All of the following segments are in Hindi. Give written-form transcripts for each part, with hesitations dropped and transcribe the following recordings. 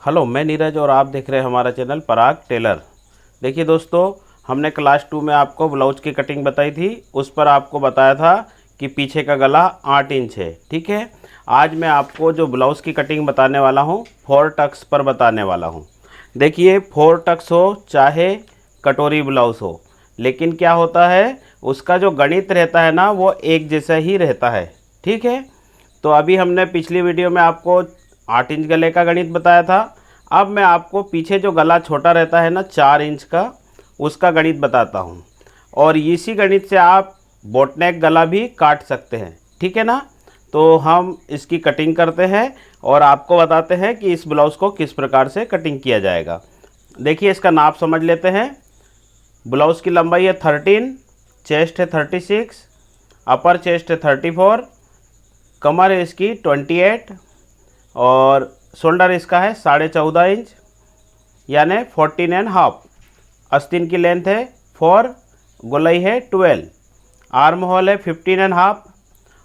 हेलो, मैं नीरज और आप देख रहे हैं हमारा चैनल पराग टेलर। देखिए दोस्तों, हमने क्लास 2 में आपको ब्लाउज की कटिंग बताई थी। उस पर आपको बताया था कि पीछे का गला 8 इंच है। ठीक है, आज मैं आपको जो ब्लाउज़ की कटिंग बताने वाला हूँ 4 टक्स पर बताने वाला हूँ। देखिए 4 टक्स हो चाहे कटोरी ब्लाउज़ हो, लेकिन क्या होता है उसका जो गणित रहता है ना वो एक जैसा ही रहता है। ठीक है, तो अभी हमने पिछली वीडियो में आपको 8 इंच गले का गणित बताया था। अब मैं आपको पीछे जो गला छोटा रहता है ना 4 इंच का, उसका गणित बताता हूँ। और इसी गणित से आप बोटनेक गला भी काट सकते हैं। ठीक है ना, तो हम इसकी कटिंग करते हैं और आपको बताते हैं कि इस ब्लाउज़ को किस प्रकार से कटिंग किया जाएगा। देखिए इसका नाप समझ लेते हैं। ब्लाउज़ की लंबाई है 13, चेस्ट है 36, अपर चेस्ट है 34, कमर है इसकी 28 और शोल्डर इसका है 14.5 इंच यानी 14.5। आस्तीन की लेंथ है 4, गोलाई है 12, आर्म होल है 15.5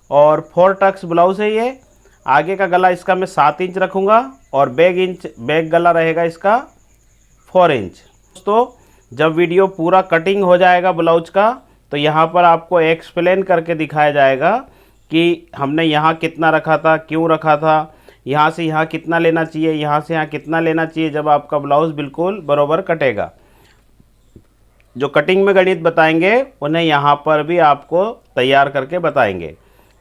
और 4 टक्स ब्लाउज़ है ये। आगे का गला इसका मैं 7 इंच रखूँगा और बैक गला रहेगा इसका 4 इंच। दोस्तों, जब वीडियो पूरा कटिंग हो जाएगा ब्लाउज का तो यहाँ पर आपको एक्सप्लेन करके दिखाया जाएगा कि हमने यहाँ कितना रखा था, क्यों रखा था, यहाँ से यहाँ कितना लेना चाहिए, यहाँ से यहाँ कितना लेना चाहिए। जब आपका ब्लाउज़ बिल्कुल बरोबर कटेगा, जो कटिंग में गणित बताएंगे उन्हें यहाँ पर भी आपको तैयार करके बताएंगे।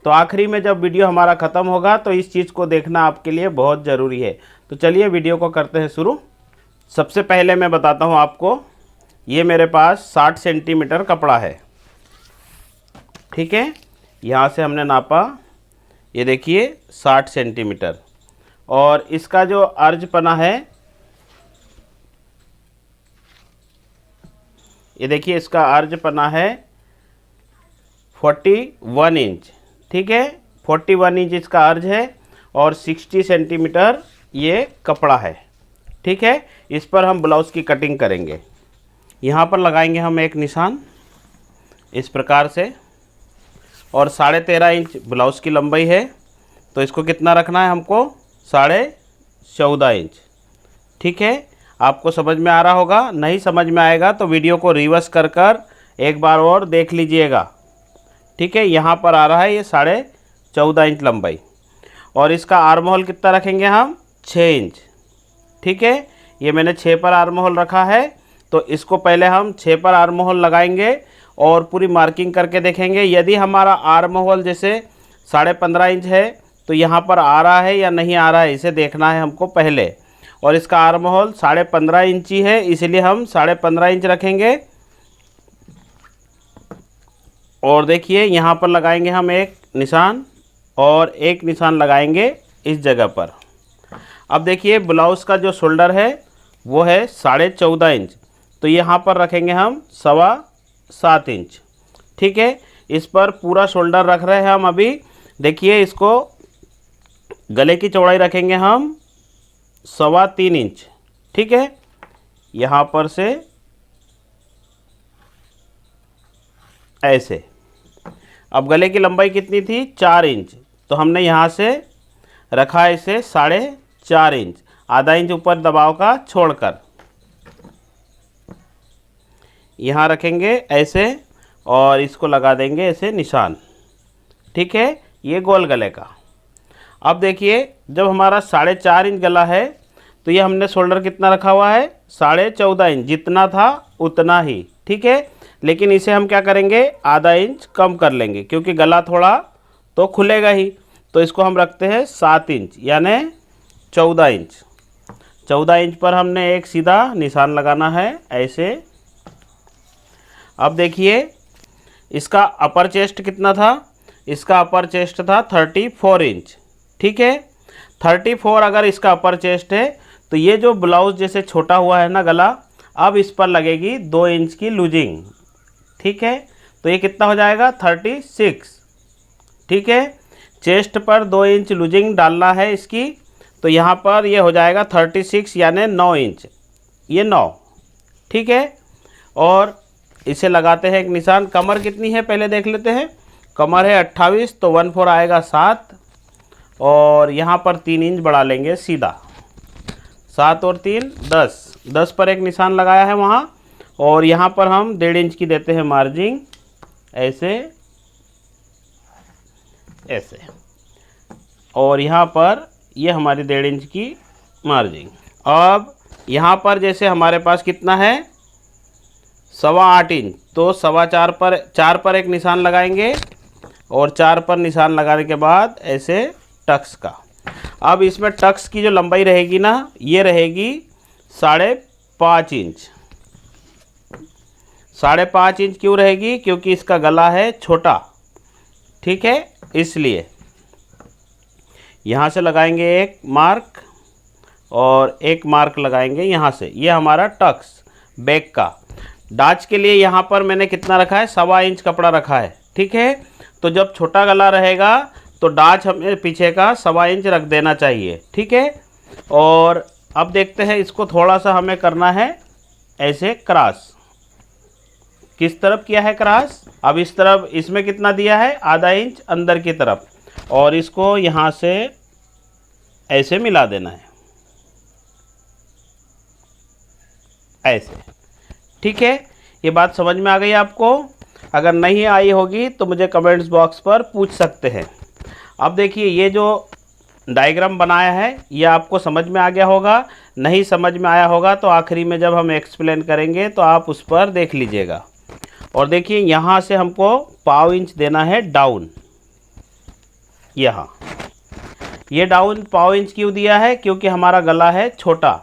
तो आखिरी में जब वीडियो हमारा ख़त्म होगा तो इस चीज़ को देखना आपके लिए बहुत ज़रूरी है। तो चलिए वीडियो को करते हैं शुरू। सबसे पहले मैं बताता हूँ आपको, ये मेरे पास 60 सेंटीमीटर कपड़ा है। ठीक है, यहाँ से हमने नापा, ये देखिए 60 सेंटीमीटर। और इसका जो अर्ज पना है, ये देखिए इसका अर्ज पना है 41 इंच। ठीक है, 41 इंच इसका अर्ज है और 60 सेंटीमीटर ये कपड़ा है। ठीक है, इस पर हम ब्लाउज़ की कटिंग करेंगे। यहाँ पर लगाएंगे हम एक निशान इस प्रकार से। और 13.5 इंच ब्लाउज़ की लंबाई है, तो इसको कितना रखना है हमको, 14.5 इंच। ठीक है, आपको समझ में आ रहा होगा। नहीं समझ में आएगा तो वीडियो को रिवर्स कर एक बार और देख लीजिएगा। ठीक है, यहाँ पर आ रहा है ये 14.5 इंच लंबाई। और इसका आर्म होल कितना रखेंगे हम, 6 इंच। ठीक है, ये मैंने 6 पर आर्म होल रखा है, तो इसको पहले हम 6 पर आर्म होल लगाएंगे और पूरी मार्किंग करके देखेंगे। यदि हमारा आर्म होल जैसे 15.5 इंच है तो यहाँ पर आ रहा है या नहीं आ रहा है, इसे देखना है हमको पहले। और इसका आर्म होल 15.5 इंची है, इसलिए हम 15.5 इंच रखेंगे। और देखिए यहाँ पर लगाएंगे हम एक निशान और एक निशान लगाएंगे इस जगह पर। अब देखिए ब्लाउज़ का जो शोल्डर है वो है 14.5 इंच, तो यहाँ पर रखेंगे हम 7.25 इंच। ठीक है, इस पर पूरा शोल्डर रख रहे हैं हम अभी। देखिए इसको गले की चौड़ाई रखेंगे हम 3.25 इंच। ठीक है, यहाँ पर से ऐसे। अब गले की लंबाई कितनी थी, 4 इंच, तो हमने यहाँ से रखा है इसे 4.5 इंच, आधा इंच ऊपर दबाव का छोड़कर यहाँ रखेंगे ऐसे और इसको लगा देंगे ऐसे निशान। ठीक है, ये गोल गले का। अब देखिए जब हमारा 4.5 इंच गला है तो ये हमने शोल्डर कितना रखा हुआ है, 14.5 इंच, जितना था उतना ही। ठीक है, लेकिन इसे हम क्या करेंगे, आधा इंच कम कर लेंगे क्योंकि गला थोड़ा तो खुलेगा ही। तो इसको हम रखते हैं 7 इंच यानी 14 इंच। 14 इंच पर हमने एक सीधा निशान लगाना है ऐसे। अब देखिए इसका अपर चेस्ट कितना था, इसका अपर चेस्ट था 34 इंच। ठीक है, 34 अगर इसका अपर चेस्ट है तो ये जो ब्लाउज़ जैसे छोटा हुआ है ना गला, अब इस पर लगेगी 2 इंच की लूजिंग। ठीक है, तो ये कितना हो जाएगा, 36। ठीक है, चेस्ट पर 2 इंच लूजिंग डालना है इसकी, तो यहाँ पर ये हो जाएगा 36 यानी 9 इंच, ये 9। ठीक है, और इसे लगाते हैं एक निशान। कमर कितनी है पहले देख लेते हैं। कमर है 28, तो 1/4 आएगा 7 और यहाँ पर 3 इंच बढ़ा लेंगे सीधा। 7 और 3 10, 10 पर एक निशान लगाया है वहाँ। और यहाँ पर हम 1.5 इंच की देते हैं मार्जिंग, ऐसे ऐसे। और यहाँ पर ये हमारी 1.5 इंच की मार्जिंग। अब यहाँ पर जैसे हमारे पास कितना है 8.25 इंच, तो 4 पर एक निशान लगाएंगे और 4 पर निशान लगाने के बाद ऐसे टक्स का। अब इसमें टक्स की जो लंबाई रहेगी ना, ये रहेगी 5.5 इंच। 5.5 इंच क्यों रहेगी? क्योंकि इसका गला है छोटा, ठीक है, इसलिए यहाँ से लगाएंगे एक मार्क और एक मार्क लगाएंगे यहाँ से। ये हमारा टक्स बैक का। डाच के लिए यहाँ पर मैंने कितना रखा है 1.25 इंच कपड़ा रखा है, ठीक है। तो जब छोटा गला रहेगा तो डाच हमें पीछे का 1.25 इंच रख देना चाहिए, ठीक है। और अब देखते हैं इसको थोड़ा सा हमें करना है ऐसे क्रॉस। किस तरफ किया है क्रॉस? अब इस तरफ इसमें कितना दिया है 0.5 इंच अंदर की तरफ, और इसको यहाँ से ऐसे मिला देना है, ऐसे, ठीक है। ये बात समझ में आ गई आपको? अगर नहीं आई होगी तो मुझे कमेंट्स बॉक्स पर पूछ सकते हैं। अब देखिए ये जो डायग्राम बनाया है ये आपको समझ में आ गया होगा। नहीं समझ में आया होगा तो आखिरी में जब हम एक्सप्लेन करेंगे तो आप उस पर देख लीजिएगा। और देखिए यहाँ से हमको 0.25 इंच देना है डाउन। यहाँ ये डाउन 0.25 इंच क्यों दिया है? क्योंकि हमारा गला है छोटा।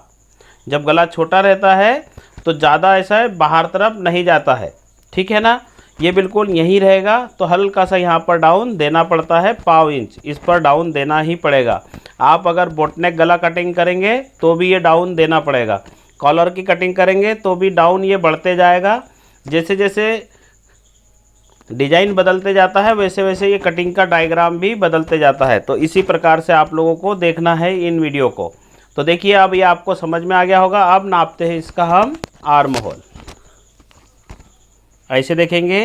जब गला छोटा रहता है तो ज़्यादा ऐसा है बाहर तरफ नहीं जाता है, ठीक है ना। ये बिल्कुल यहीं रहेगा, तो हल्का सा यहाँ पर डाउन देना पड़ता है 0.25 इंच, इस पर डाउन देना ही पड़ेगा। आप अगर बोटनेक गला कटिंग करेंगे तो भी ये डाउन देना पड़ेगा। कॉलर की कटिंग करेंगे तो भी डाउन ये बढ़ते जाएगा। जैसे जैसे डिज़ाइन बदलते जाता है वैसे वैसे ये कटिंग का डायग्राम भी बदलते जाता है। तो इसी प्रकार से आप लोगों को देखना है इन वीडियो को। तो देखिए अब ये आपको समझ में आ गया होगा। अब नापते हैं इसका हम आर्म होल। ऐसे देखेंगे,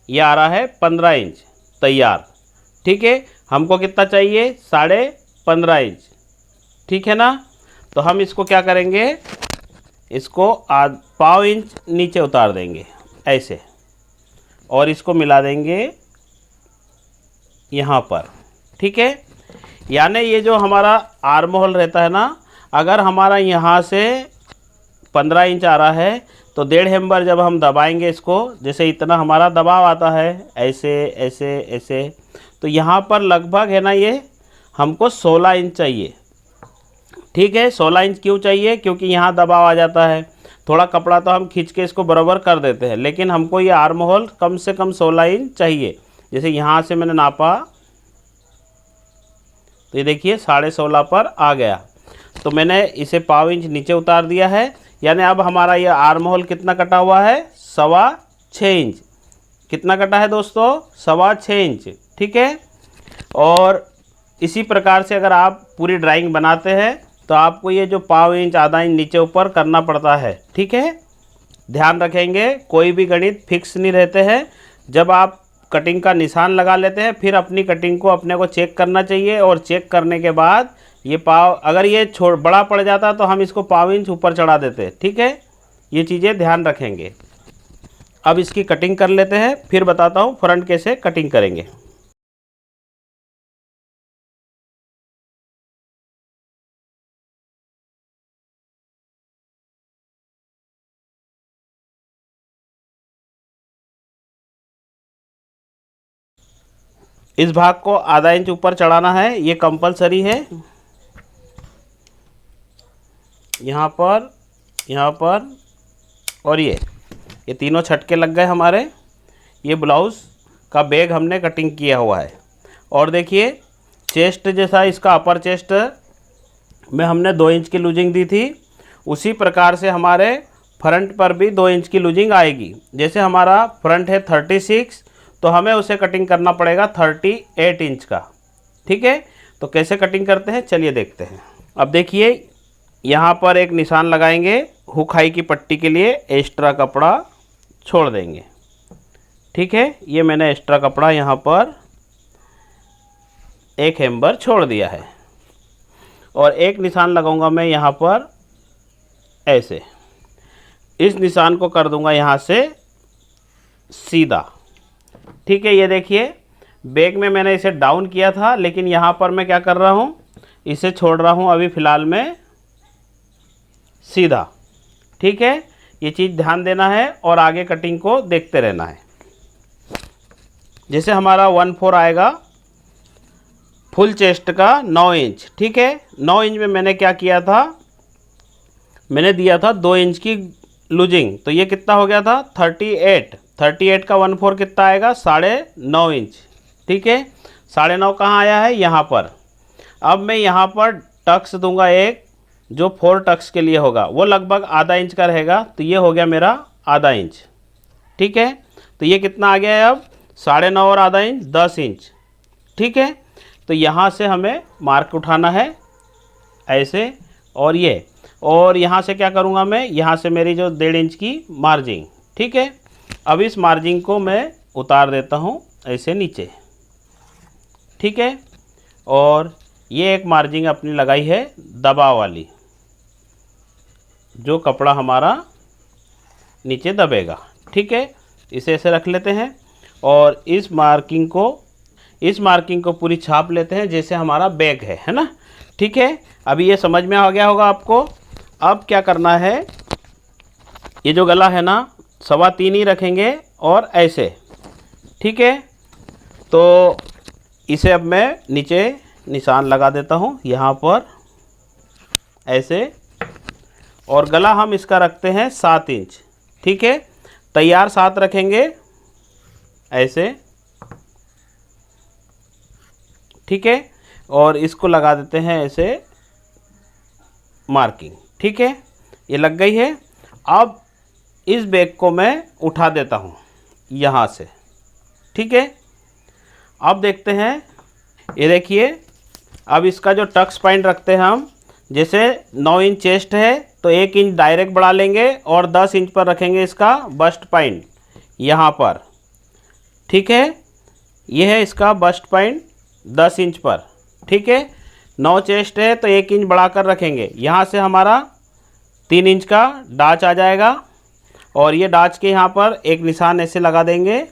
ये आ रहा है 15 इंच तैयार, ठीक है। हमको कितना चाहिए 15.5 इंच, ठीक है ना। तो हम इसको क्या करेंगे, इसको 0.25 इंच नीचे उतार देंगे ऐसे, और इसको मिला देंगे यहाँ पर, ठीक है। यानी ये जो हमारा आर्म होल रहता है ना, अगर हमारा यहाँ से 15 इंच आ रहा है तो 1.5 हेम्बर जब हम दबाएंगे इसको, जैसे इतना हमारा दबाव आता है ऐसे ऐसे ऐसे, तो यहाँ पर लगभग है ना ये हमको 16 इंच चाहिए, ठीक है। 16 इंच क्यों चाहिए? क्योंकि यहाँ दबाव आ जाता है। थोड़ा कपड़ा तो हम खींच के इसको बराबर कर देते हैं, लेकिन हमको ये आर्म होल कम से कम 16 इंच चाहिए। जैसे यहाँ से मैंने नापा तो ये देखिए 16.5 पर आ गया, तो मैंने इसे 0.25 इंच नीचे उतार दिया है। यानी अब हमारा ये आर्म होल कितना कटा हुआ है 6.25 इंच। कितना कटा है दोस्तों 6.25 इंच, ठीक है। और इसी प्रकार से अगर आप पूरी ड्राइंग बनाते हैं तो आपको ये जो 0.25 इंच आधा इंच नीचे ऊपर करना पड़ता है, ठीक है। ध्यान रखेंगे कोई भी गणित फिक्स नहीं रहते हैं। जब आप कटिंग का निशान लगा लेते हैं फिर अपनी कटिंग को अपने को चेक करना चाहिए, और चेक करने के बाद ये अगर ये बड़ा पड़ जाता तो हम इसको 0.25 इंच ऊपर चढ़ा देते, ठीक है। ये चीज़ें ध्यान रखेंगे। अब इसकी कटिंग कर लेते हैं, फिर बताता हूँ फ्रंट कैसे कटिंग करेंगे। इस भाग को आधा इंच ऊपर चढ़ाना है, ये कंपलसरी है। यहाँ पर और ये तीनों छटके लग गए हमारे। ये ब्लाउज़ का बैग हमने कटिंग किया हुआ है। और देखिए चेस्ट जैसा इसका अपर चेस्ट में हमने 2 इंच की लूजिंग दी थी, उसी प्रकार से हमारे फ्रंट पर भी 2 इंच की लूजिंग आएगी। जैसे हमारा फ्रंट है 36, तो हमें उसे कटिंग करना पड़ेगा 38 इंच का, ठीक है। तो कैसे कटिंग करते हैं चलिए देखते हैं। अब देखिए यहाँ पर एक निशान लगाएंगे, हुक हाई की पट्टी के लिए एक्स्ट्रा कपड़ा छोड़ देंगे, ठीक है। ये मैंने एक्स्ट्रा कपड़ा यहाँ पर एक हेम्बर छोड़ दिया है। और एक निशान लगाऊंगा मैं यहाँ पर ऐसे, इस निशान को कर दूंगा यहाँ से सीधा। ठीक है, ये देखिए बैक में मैंने इसे डाउन किया था, लेकिन यहाँ पर मैं क्या कर रहा हूँ, इसे छोड़ रहा हूँ अभी फ़िलहाल में सीधा। ठीक है, ये चीज़ ध्यान देना है और आगे कटिंग को देखते रहना है। जैसे हमारा 1/4 आएगा फुल चेस्ट का 9 इंच। ठीक है, 9 इंच में मैंने क्या किया था, मैंने दिया था 2 इंच की लूजिंग, तो ये कितना हो गया था 38 का 1/4 कितना आएगा 9.5 इंच। ठीक है, 9.5 कहाँ आया है, यहाँ पर। अब मैं यहाँ पर टक्स दूंगा एक, जो 4 टक्स के लिए होगा, वो लगभग आधा इंच का रहेगा, तो ये हो गया मेरा आधा इंच। ठीक है, तो ये कितना आ गया है अब 9.5 और आधा इंच 10 इंच। ठीक है, तो यहाँ से हमें मार्क उठाना है ऐसे, और ये, और यहाँ से क्या करूँगा मैं, यहाँ से मेरी जो 1.5 इंच की मार्जिंग। ठीक है, अब इस मार्जिंग को मैं उतार देता हूँ ऐसे नीचे। ठीक है, और ये एक मार्जिंग अपनी लगाई है दबाव वाली, जो कपड़ा हमारा नीचे दबेगा। ठीक है, इसे ऐसे रख लेते हैं और इस मार्किंग को पूरी छाप लेते हैं जैसे हमारा बैग है ना। ठीक है, अभी ये समझ में आ गया होगा आपको। अब क्या करना है, ये जो गला है ना 3.25 ही रखेंगे और ऐसे। ठीक है, तो इसे अब मैं नीचे निशान लगा देता हूँ यहाँ पर ऐसे, और गला हम इसका रखते हैं 7 इंच। ठीक है, तैयार 7 रखेंगे ऐसे। ठीक है, और इसको लगा देते हैं ऐसे मार्किंग। ठीक है, ये लग गई है। अब इस बैग को मैं उठा देता हूँ यहाँ से। ठीक है, अब देखते हैं, ये देखिए, अब इसका जो टक्स पॉइंट रखते हैं हम, जैसे 9 इंच चेस्ट है तो 1 इंच डायरेक्ट बढ़ा लेंगे और 10 इंच पर रखेंगे इसका बस्ट पॉइंट यहाँ पर। ठीक है, ये है इसका बस्ट पॉइंट 10 इंच पर। ठीक है, 9 चेस्ट है तो 1 इंच बढ़ाकर रखेंगे, यहाँ से हमारा 3 इंच का डाच आ जाएगा, और ये डाच के यहाँ पर एक निशान ऐसे लगा देंगे।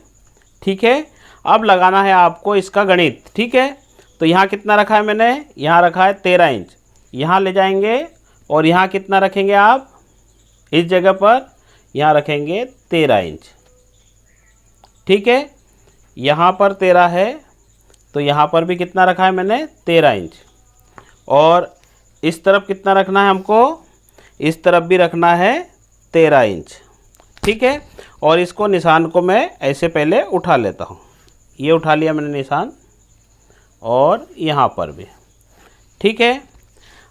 ठीक है, अब लगाना है आपको इसका गणित। ठीक है, तो यहाँ कितना रखा है मैंने, यहाँ रखा है 13 इंच, यहाँ ले जाएंगे और यहाँ कितना रखेंगे आप, इस जगह पर यहाँ रखेंगे 13 इंच। ठीक है, यहाँ पर 13 है तो यहाँ पर भी कितना रखा है मैंने 13 इंच, और इस तरफ कितना रखना है हमको, इस तरफ भी रखना है 13 इंच। ठीक है, और इसको निशान को मैं ऐसे पहले उठा लेता हूँ, ये उठा लिया मैंने निशान, और यहाँ पर भी। ठीक है,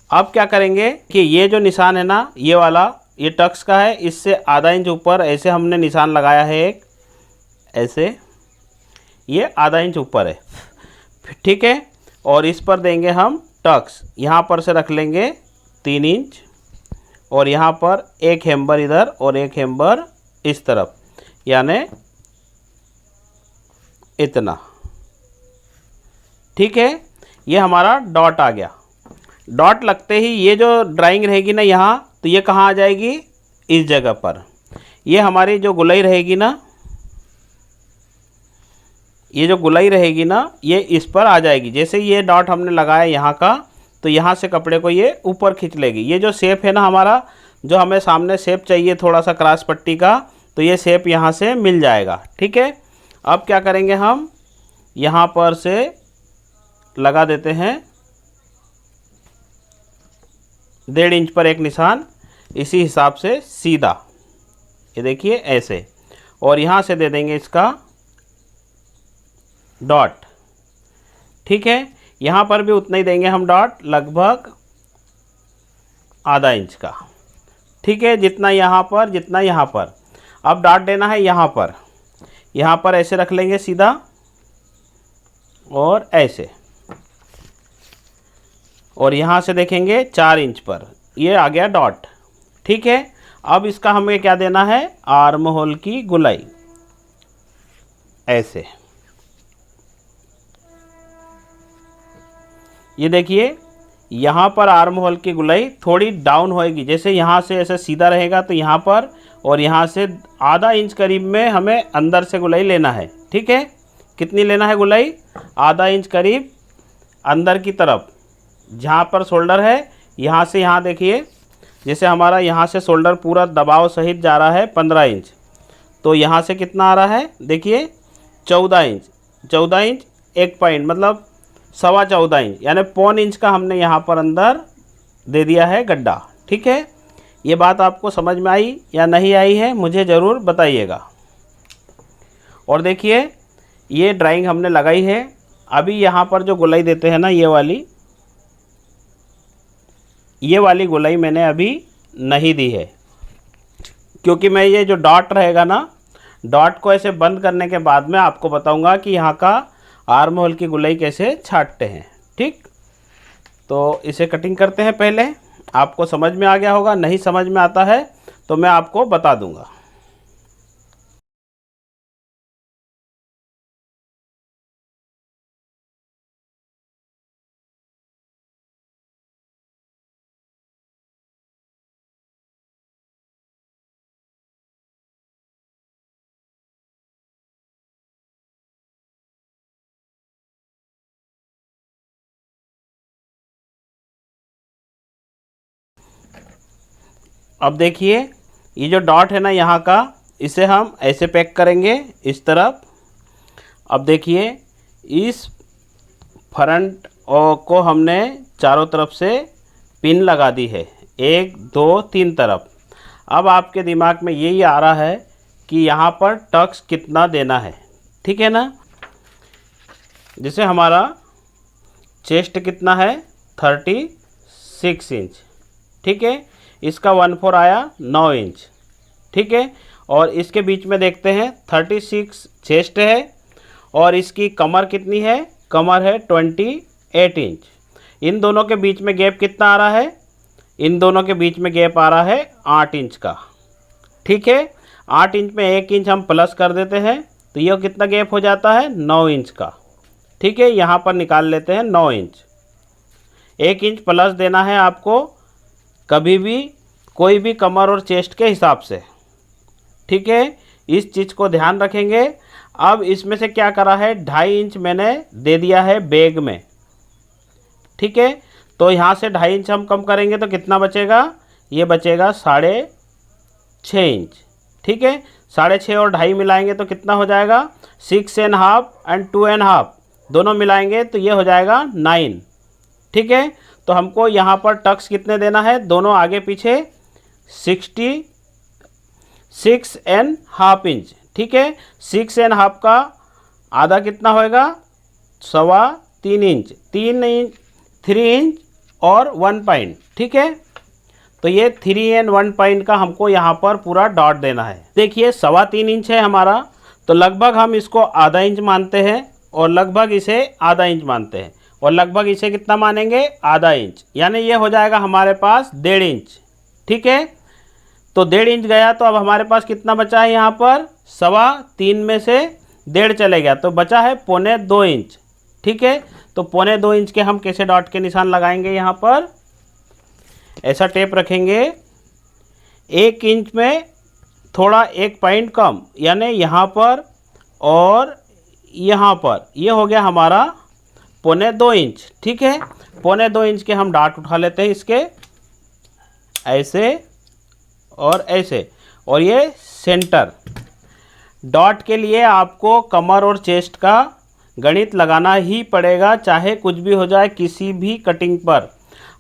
अब क्या करेंगे कि ये जो निशान है ना, ये वाला, ये टक्स का है, इससे आधा इंच ऊपर ऐसे हमने निशान लगाया है एक ऐसे, ये आधा इंच ऊपर है। ठीक है, और इस पर देंगे हम टक्स, यहाँ पर से रख लेंगे 3 इंच, और यहाँ पर एक हेम्बर इधर और एक हेम्बर इस तरफ, यानी इतना। ठीक है, ये हमारा डॉट आ गया। डॉट लगते ही ये जो ड्राइंग रहेगी ना यहाँ, तो ये कहाँ आ जाएगी, इस जगह पर। ये हमारी जो गुलाई रहेगी ना, ये जो गुलाई रहेगी ना, ये इस पर आ जाएगी। जैसे ये डॉट हमने लगाया यहाँ का, तो यहाँ से कपड़े को ये ऊपर खींच लेगी। ये जो शेप है ना हमारा, जो हमें सामने शेप चाहिए थोड़ा सा क्रॉस पट्टी का, तो ये शेप यहाँ से मिल जाएगा। ठीक है, अब क्या करेंगे हम, यहाँ पर से लगा देते हैं 1.5 इंच पर एक निशान, इसी हिसाब से सीधा, ये देखिए ऐसे, और यहाँ से दे देंगे इसका डॉट। ठीक है, यहाँ पर भी उतना ही देंगे हम डॉट, लगभग आधा इंच का। ठीक है, जितना यहाँ पर जितना यहाँ पर। अब डॉट देना है यहाँ पर ऐसे रख लेंगे सीधा, और ऐसे, और यहाँ से देखेंगे 4 इंच पर, ये आ गया डॉट। ठीक है, अब इसका हमें क्या देना है, आर्म होल की गुलाई ऐसे। ये देखिए यहाँ पर आर्म होल की गुलाई थोड़ी डाउन होएगी, जैसे यहाँ से ऐसे सीधा रहेगा तो यहाँ पर, और यहाँ से आधा इंच करीब में हमें अंदर से गुलाई लेना है। ठीक है, कितनी लेना है गुलाई? आधा इंच करीब अंदर की तरफ, जहाँ पर शोल्डर है यहाँ से यहाँ देखिए, जैसे हमारा यहाँ से शोल्डर पूरा दबाव सहित जा रहा है 15 इंच, तो यहाँ से कितना आ रहा है देखिए 14 इंच। 14 इंच 1 पॉइंट मतलब 14.25 इंच, यानी पौन इंच का हमने यहाँ पर अंदर दे दिया है गड्ढा। ठीक है, ये बात आपको समझ में आई या नहीं आई है मुझे ज़रूर बताइएगा। और देखिए ये ड्राइंग हमने लगाई है। अभी यहाँ पर जो गोलाई देते हैं ना, ये वाली गोलाई मैंने अभी नहीं दी है, क्योंकि मैं ये जो डॉट रहेगा ना, डॉट को ऐसे बंद करने के बाद में आपको बताऊंगा कि यहाँ का आर्म होल की गोलाई कैसे छांटते हैं। ठीक, तो इसे कटिंग करते हैं। पहले आपको समझ में आ गया होगा, नहीं समझ में आता है तो मैं आपको बता दूंगा। अब देखिए ये जो डॉट है ना यहाँ का, इसे हम ऐसे पैक करेंगे इस तरफ। अब देखिए इस फ्रंट को हमने चारों तरफ से पिन लगा दी है, 1 2 3 तरफ। अब आपके दिमाग में यही आ रहा है कि यहाँ पर टक्स कितना देना है। ठीक है ना, जैसे हमारा चेस्ट कितना है 36 इंच। ठीक है, इसका 1/4 आया 9 इंच। ठीक है, और इसके बीच में देखते हैं 36 चेस्ट है और इसकी कमर कितनी है, कमर है 28 इंच। इन दोनों के बीच में गैप कितना आ रहा है, इन दोनों के बीच में गैप आ रहा है 8 इंच का। ठीक है, 8 इंच में 1 इंच हम प्लस कर देते हैं तो यह कितना गैप हो जाता है 9 इंच का। ठीक है, यहाँ पर निकाल लेते हैं 9 इंच। 1 इंच प्लस देना है आपको कभी भी कोई भी कमर और चेस्ट के हिसाब से। ठीक है, इस चीज़ को ध्यान रखेंगे। अब इसमें से क्या करा है, 2.5 इंच मैंने दे दिया है बैग में। ठीक है, तो यहाँ से 2.5 इंच हम कम करेंगे तो कितना बचेगा, ये बचेगा 6.5 इंच। ठीक है, 6.5 और 2.5 मिलाएंगे तो कितना हो जाएगा, 6.5 एंड 2.5 दोनों मिलाएंगे तो ये हो जाएगा 9। ठीक है, तो हमको यहाँ पर टक्स कितने देना है, दोनों आगे पीछे 66.5 इंच। ठीक है, 6.5 का आधा कितना होएगा, 3.25 इंच, 3 इंच और 1 पॉइंट। ठीक है, तो ये 3 and 1 पॉइंट का हमको यहाँ पर पूरा डॉट देना है। देखिए 3.25 इंच है हमारा, तो लगभग हम इसको आधा इंच मानते हैं और लगभग इसे आधा इंच मानते हैं और लगभग इसे कितना मानेंगे, आधा इंच, यानी ये हो जाएगा हमारे पास 1.5 इंच। ठीक है, तो 1.5 इंच गया तो अब हमारे पास कितना बचा है, यहाँ पर 3.25 में से 1.5 चले गया तो बचा है 2.25 इंच। ठीक है, तो 2.25 इंच के हम कैसे डॉट के निशान लगाएंगे, यहाँ पर ऐसा टेप रखेंगे, 1 इंच में थोड़ा 1 पॉइंट कम, यानी यहाँ पर और यहाँ पर, ये हो गया हमारा 2.25 इंच। ठीक है, 2.25 इंच के हम डॉट उठा लेते हैं, इसके ऐसे और ऐसे, और ये सेंटर। डॉट के लिए आपको कमर और चेस्ट का गणित लगाना ही पड़ेगा, चाहे कुछ भी हो जाए किसी भी कटिंग पर।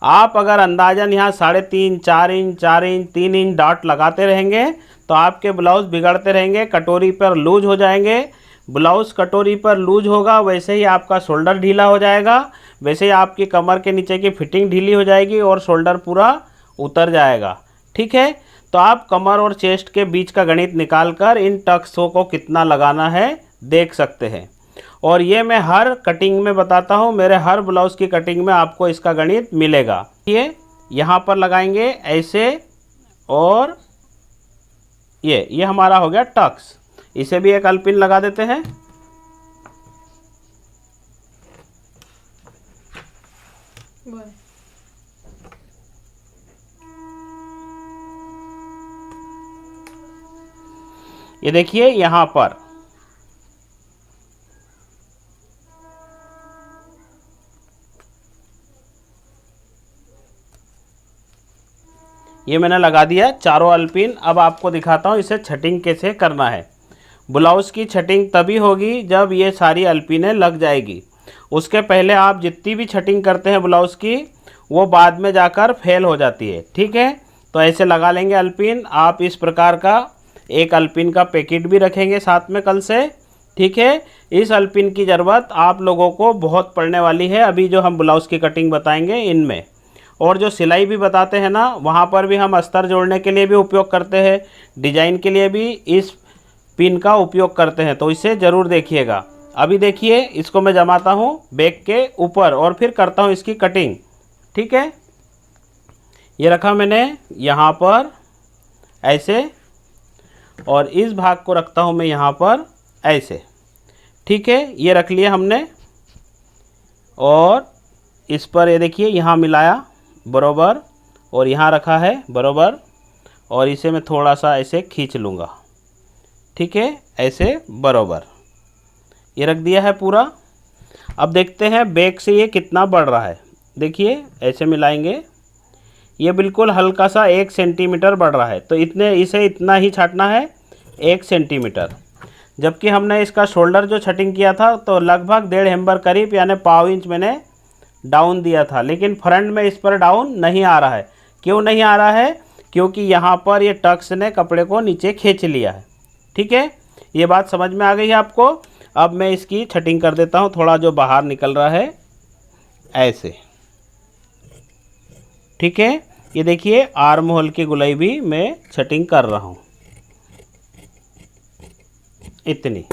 आप अगर अंदाजन यहाँ 3.5 4 इंच 4 इंच 3 इंच डॉट लगाते रहेंगे तो आपके ब्लाउज़ बिगड़ते रहेंगे, कटोरी पर लूज हो जाएंगे। ब्लाउज़ कटोरी पर लूज होगा वैसे ही आपका शोल्डर ढीला हो जाएगा, वैसे ही आपकी कमर के नीचे की फिटिंग ढीली हो जाएगी और शोल्डर पूरा उतर जाएगा। ठीक है, तो आप कमर और चेस्ट के बीच का गणित निकालकर इन टक्सों को कितना लगाना है देख सकते हैं। और ये मैं हर कटिंग में बताता हूँ, मेरे हर ब्लाउज़ की कटिंग में आपको इसका गणित मिलेगा। ये यहाँ पर लगाएंगे ऐसे, और ये हमारा हो गया टक्स। इसे भी एक अल्पिन लगा देते हैं। ये देखिए यहाँ पर ये मैंने लगा दिया चारों अल्पिन। अब आपको दिखाता हूँ इसे छटिंग कैसे करना है। ब्लाउज़ की छटिंग तभी होगी जब ये सारी अल्पिनें लग जाएगी। उसके पहले आप जितनी भी छटिंग करते हैं ब्लाउज़ की, वो बाद में जाकर फेल हो जाती है। ठीक है, तो ऐसे लगा लेंगे अल्पिन। आप इस प्रकार का एक अल्पिन का पैकेट भी रखेंगे साथ में कल से। ठीक है, इस अल्पिन की ज़रूरत आप लोगों को बहुत पड़ने वाली है अभी जो हम ब्लाउज़ की कटिंग बताएंगे इनमें। और जो सिलाई भी बताते हैं ना, वहाँ पर भी हम अस्तर जोड़ने के लिए भी उपयोग करते हैं, डिजाइन के लिए भी इस पिन का उपयोग करते हैं, तो इसे ज़रूर देखिएगा। अभी देखिए इसको मैं जमाता हूँ बैक के ऊपर और फिर करता हूँ इसकी कटिंग। ठीक है, ये रखा मैंने यहाँ पर ऐसे, और इस भाग को रखता हूँ मैं यहाँ पर ऐसे। ठीक है, ये रख लिया हमने, और इस पर ये देखिए यहाँ मिलाया बरोबर, और यहाँ रखा है बरोबर, और इसे मैं थोड़ा सा ऐसे खींच लूँगा। ठीक है, ऐसे बरोबर ये रख दिया है पूरा। अब देखते हैं बैक से ये कितना बढ़ रहा है। देखिए ऐसे मिलाएंगे, ये बिल्कुल हल्का सा 1 सेंटीमीटर बढ़ रहा है, तो इसे इतना ही छाटना है 1 सेंटीमीटर। जबकि हमने इसका शोल्डर जो छटिंग किया था तो लगभग 1.5 हेम्बर करीब यानी पाव इंच मैंने डाउन दिया था, लेकिन फ्रंट में इस पर डाउन नहीं आ रहा है। क्यों नहीं आ रहा है? क्योंकि यहाँ पर ये टक्स ने कपड़े को नीचे खींच लिया है। ठीक है, ये बात समझ में आ गई है आपको। अब मैं इसकी छटिंग कर देता हूँ, थोड़ा जो बाहर निकल रहा है ऐसे। ठीक है, ये देखिए आर्म होल की गुलाई भी मैं छटिंग कर रहा हूँ। इतनी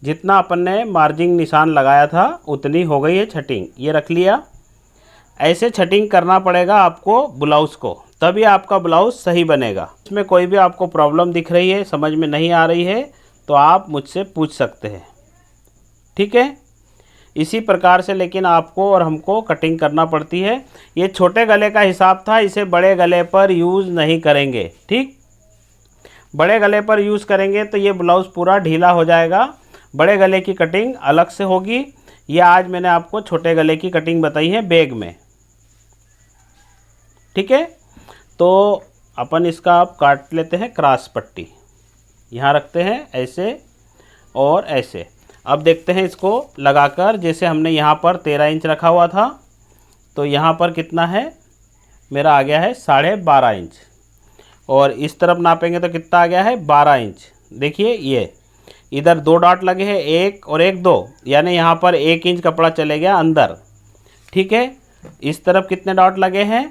जितना अपन ने मार्जिंग निशान लगाया था उतनी हो गई है छटिंग। ये रख लिया। ऐसे छटिंग करना पड़ेगा आपको ब्लाउज़ को, तभी आपका ब्लाउज़ सही बनेगा। इसमें कोई भी आपको प्रॉब्लम दिख रही है, समझ में नहीं आ रही है, तो आप मुझसे पूछ सकते हैं। ठीक है, इसी प्रकार से लेकिन आपको और हमको कटिंग करना पड़ती है। ये छोटे गले का हिसाब था, इसे बड़े गले पर यूज़ नहीं करेंगे। ठीक, बड़े गले पर यूज़ करेंगे तो ये ब्लाउज़ पूरा ढीला हो जाएगा। बड़े गले की कटिंग अलग से होगी। ये आज मैंने आपको छोटे गले की कटिंग बताई है बैग में। ठीक है, तो अपन इसका आप काट लेते हैं क्रॉस पट्टी, यहाँ रखते हैं ऐसे और ऐसे। अब देखते हैं इसको लगाकर, जैसे हमने यहाँ पर 13 इंच रखा हुआ था, तो यहाँ पर कितना है मेरा आ गया है 12.5 इंच, और इस तरफ नापेंगे तो कितना आ गया है 12 इंच। देखिए ये इधर 2 डॉट लगे हैं, 1 और 1 2, यानी यहाँ पर 1 इंच कपड़ा चले गया अंदर। ठीक है, इस तरफ कितने डॉट लगे हैं?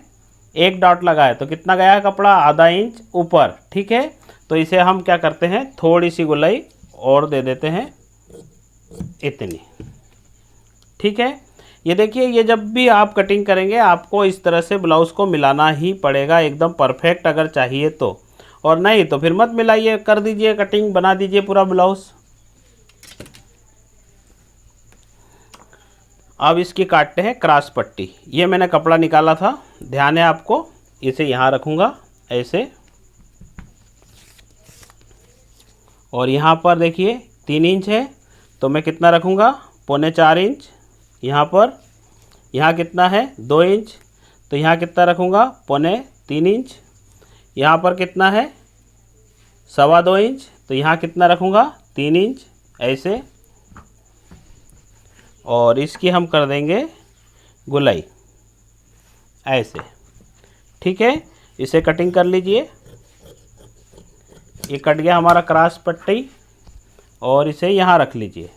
1 डॉट लगा है, तो कितना गया है कपड़ा? आधा इंच ऊपर। ठीक है, तो इसे हम क्या करते हैं, थोड़ी सी गुलाई और दे देते हैं, इतनी। ठीक है, ये देखिए, ये जब भी आप कटिंग करेंगे आपको इस तरह से ब्लाउज़ को मिलाना ही पड़ेगा, एकदम परफेक्ट अगर चाहिए तो, और नहीं तो फिर मत मिलाइए, कर दीजिए कटिंग, बना दीजिए पूरा ब्लाउज़। अब इसकी काटते हैं क्रॉस पट्टी। ये मैंने कपड़ा निकाला था, ध्यान है आपको, इसे यहाँ रखूँगा ऐसे, और यहाँ पर देखिए 3 इंच है, तो मैं कितना रखूँगा? 3.25 इंच। यहाँ पर, यहाँ कितना है? 2 इंच, तो यहाँ कितना रखूँगा? 3.25 इंच। यहाँ पर कितना है? 2.25 इंच, तो यहाँ कितना रखूँगा? 3 इंच ऐसे, और इसकी हम कर देंगे गुलाई ऐसे। ठीक है, इसे कटिंग कर लीजिए। ये कट गया हमारा क्रॉस पट्टी, और इसे यहाँ रख लीजिए।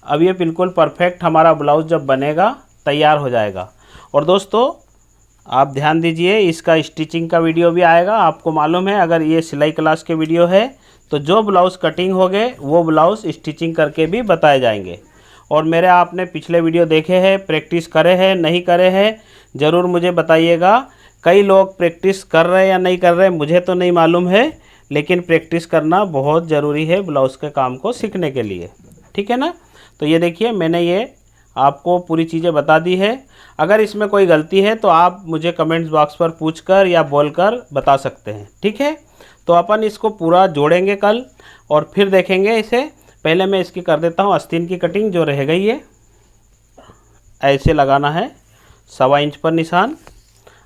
अब ये बिल्कुल परफेक्ट हमारा ब्लाउज़ जब बनेगा तैयार हो जाएगा। और दोस्तों आप ध्यान दीजिए, इसका स्टिचिंग का वीडियो भी आएगा। आपको मालूम है अगर ये सिलाई क्लास के वीडियो है तो जो ब्लाउज़ कटिंग हो गए वो ब्लाउज़ स्टिचिंग करके भी बताए जाएंगे। और मेरे आपने पिछले वीडियो देखे हैं, प्रैक्टिस करे हैं नहीं करे हैं, ज़रूर मुझे बताइएगा। कई लोग प्रैक्टिस कर रहे हैं या नहीं कर रहे हैं मुझे तो नहीं मालूम है, लेकिन प्रैक्टिस करना बहुत ज़रूरी है ब्लाउज़ के काम को सीखने के लिए। ठीक है ना, तो ये देखिए मैंने ये आपको पूरी चीज़ें बता दी है। अगर इसमें कोई गलती है तो आप मुझे कमेंट्स बॉक्स पर पूछकर या बोलकर बता सकते हैं, ठीक है। तो अपन इसको पूरा जोड़ेंगे कल और फिर देखेंगे इसे। पहले मैं इसकी कर देता हूँ आस्तीन की कटिंग जो रह गई है। ऐसे लगाना है 1.25 इंच पर निशान।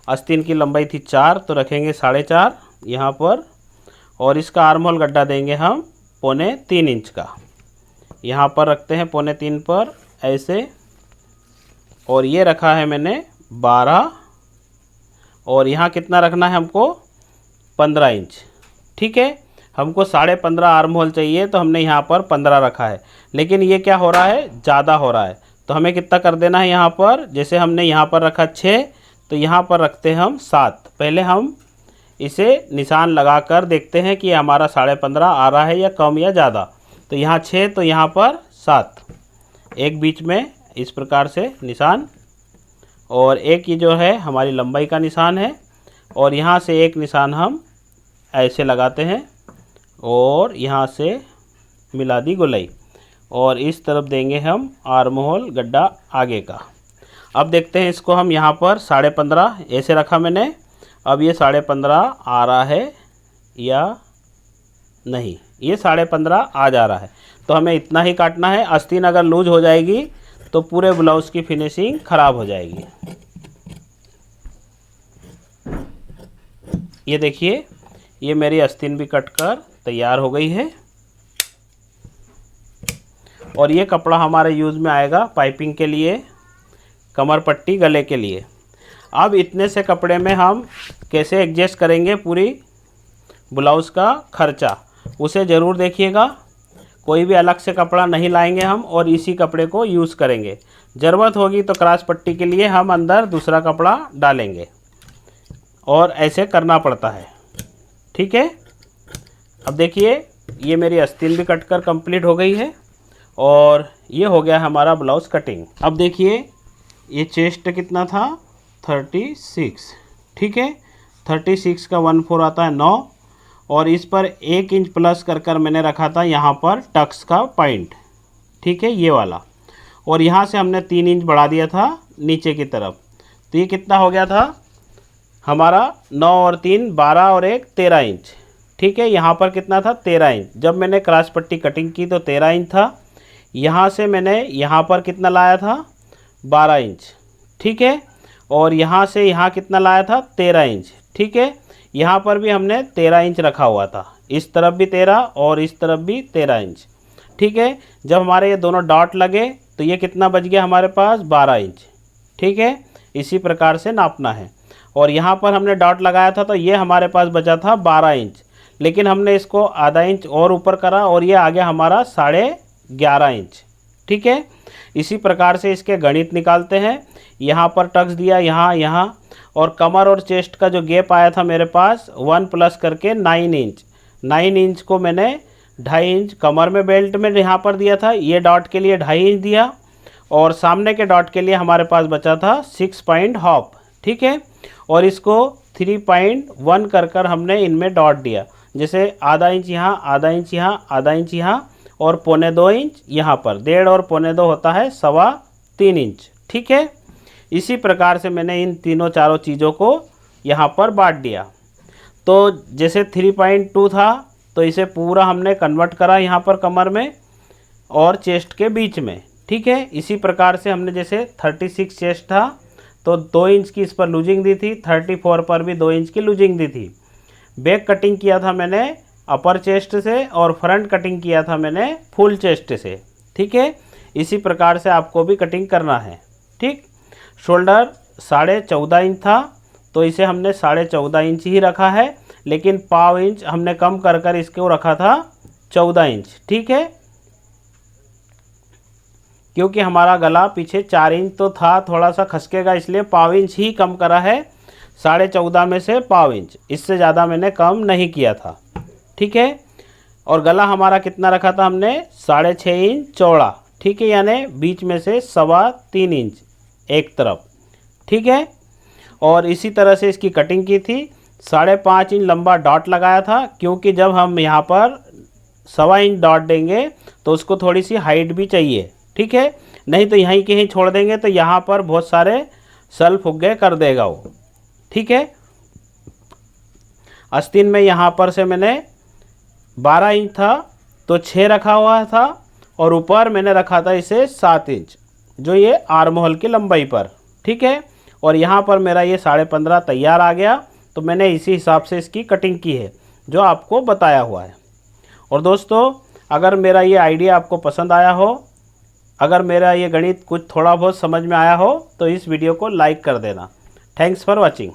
आस्तीन की लंबाई थी 4 तो रखेंगे 4.5 यहाँ पर, और इसका आर्म होल गड्ढा देंगे हम 3.25 इंच का। यहाँ पर रखते हैं 3.25 पर ऐसे, और ये रखा है मैंने 12, और यहाँ कितना रखना है हमको 15 इंच, ठीक है। हमको 15.5 आर्म होल चाहिए तो हमने यहाँ पर 15 रखा है, लेकिन ये क्या हो रहा है, ज़्यादा हो रहा है। तो हमें कितना कर देना है यहाँ पर, जैसे हमने यहाँ पर रखा 6 तो यहाँ पर रखते हैं हम 7। पहले हम इसे निशान लगाकर देखते हैं कि हमारा 15.5 आ रहा है या कम या ज़्यादा। तो यहाँ 6 तो यहाँ पर 7, एक बीच में इस प्रकार से निशान, और एक ये जो है हमारी लंबाई का निशान है, और यहाँ से एक निशान हम ऐसे लगाते हैं और यहाँ से मिला दी गोलाई, और इस तरफ देंगे हम आर्म होल गड्ढा आगे का। अब देखते हैं इसको हम यहाँ पर 15.5 ऐसे रखा मैंने। अब ये 15.5 आ रहा है या नहीं, ये 15.5 आ जा रहा है। तो हमें इतना ही काटना है। आस्तीन अगर लूज हो जाएगी तो पूरे ब्लाउज़ की फिनिशिंग ख़राब हो जाएगी। ये देखिए, ये मेरी आस्तीन भी कट कर तैयार हो गई है, और ये कपड़ा हमारे यूज़ में आएगा पाइपिंग के लिए, कमर पट्टी, गले के लिए। अब इतने से कपड़े में हम कैसे एडजस्ट करेंगे पूरी ब्लाउज़ का खर्चा, उसे ज़रूर देखिएगा। कोई भी अलग से कपड़ा नहीं लाएंगे हम, और इसी कपड़े को यूज़ करेंगे। ज़रूरत होगी तो क्रॉस पट्टी के लिए हम अंदर दूसरा कपड़ा डालेंगे, और ऐसे करना पड़ता है, ठीक है। अब देखिए, ये मेरी आस्तीन भी कट कर कंप्लीट हो गई है, और ये हो गया हमारा ब्लाउज़ कटिंग। अब देखिए, ये चेस्ट कितना था 36, ठीक है। 36 का 1/4 आता है 9, और इस पर 1 इंच प्लस कर कर मैंने रखा था यहाँ पर टक्स का पॉइंट, ठीक है, ये वाला। और यहाँ से हमने 3 इंच बढ़ा दिया था नीचे की तरफ। तो ये कितना हो गया था हमारा 9 और 3 12 और 1 13 इंच, ठीक है। यहाँ पर कितना था 13 इंच। जब मैंने क्रॉस पट्टी कटिंग की तो 13 इंच था। यहाँ से मैंने यहाँ पर कितना लाया था 12 इंच, ठीक है। और यहाँ से यहाँ कितना लाया था 13 इंच, ठीक है। यहाँ पर भी हमने 13 इंच रखा हुआ था, इस तरफ भी 13 और इस तरफ भी 13 इंच, ठीक है। जब हमारे ये दोनों डॉट लगे तो ये कितना बच गया हमारे पास 12 इंच, ठीक है। इसी प्रकार से नापना है। और यहाँ पर हमने डॉट लगाया था तो ये हमारे पास बचा था 12 इंच, लेकिन हमने इसको आधा इंच और ऊपर करा और ये आ गया हमारा 11.5 इंच, ठीक है। इसी प्रकार से इसके गणित निकालते हैं। यहाँ पर टक्स दिया, यहाँ, और कमर और चेस्ट का जो गैप आया था मेरे पास 1 प्लस करके 9 इंच। 9 इंच को मैंने 2.5 इंच कमर में बेल्ट में यहाँ पर दिया था, ये डॉट के लिए 2.5 इंच दिया, और सामने के डॉट के लिए हमारे पास बचा था 6.5, ठीक है। और इसको 3.1 कर हमने इनमें डॉट दिया, जैसे आधा इंच यहाँ, आधा इंच यहाँ, आधा इंच यहाँ, और 1.25 इंच यहाँ पर। 1.5 और 1.25 होता है 3.25 इंच, ठीक है। इसी प्रकार से मैंने इन तीनों चारों चीज़ों को यहाँ पर बांट दिया। तो जैसे 3.2 था तो इसे पूरा हमने कन्वर्ट करा यहाँ पर कमर में और चेस्ट के बीच में, ठीक है। इसी प्रकार से हमने जैसे 36 चेस्ट था तो 2 इंच की इस पर लूजिंग दी थी, 34 पर भी 2 इंच की लूजिंग दी थी। बैक कटिंग किया था मैंने अपर चेस्ट से, और फ्रंट कटिंग किया था मैंने फुल चेस्ट से, ठीक है। इसी प्रकार से आपको भी कटिंग करना है, ठीक। शोल्डर 14.5 इंच था तो इसे हमने 14.5 इंच ही रखा है, लेकिन 0.5 इंच हमने कम कर इसको रखा था 14 इंच, ठीक है। क्योंकि हमारा गला पीछे 4 इंच तो था, थोड़ा सा खसकेगा, इसलिए 0.5 इंच ही कम करा है। 14.5 में से 0.5 इंच, इससे ज़्यादा मैंने कम नहीं किया था, ठीक है। और गला हमारा कितना रखा था हमने 6.5 इंच चौड़ा, ठीक है, यानी बीच में से 3.25 इंच एक तरफ, ठीक है। और इसी तरह से इसकी कटिंग की थी। 5.5 इंच लंबा डॉट लगाया था, क्योंकि जब हम यहाँ पर 1.25 इंच डॉट देंगे तो उसको थोड़ी सी हाइट भी चाहिए, ठीक है। नहीं तो यहीं कहीं छोड़ देंगे तो यहाँ पर बहुत सारे सल फुग्गे कर देगा वो। ठीक है, आस्तीन में यहाँ पर से मैंने 12 इंच था तो 6 रखा हुआ था, और ऊपर मैंने रखा था इसे 7 इंच, जो ये आर्म होल की लंबाई पर। ठीक है, और यहाँ पर मेरा ये 15.5 तैयार आ गया, तो मैंने इसी हिसाब से इसकी कटिंग की है जो आपको बताया हुआ है। और दोस्तों, अगर मेरा ये आइडिया आपको पसंद आया हो, अगर मेरा ये गणित कुछ थोड़ा बहुत समझ में आया हो, तो इस वीडियो को लाइक कर देना। Thanks for watching.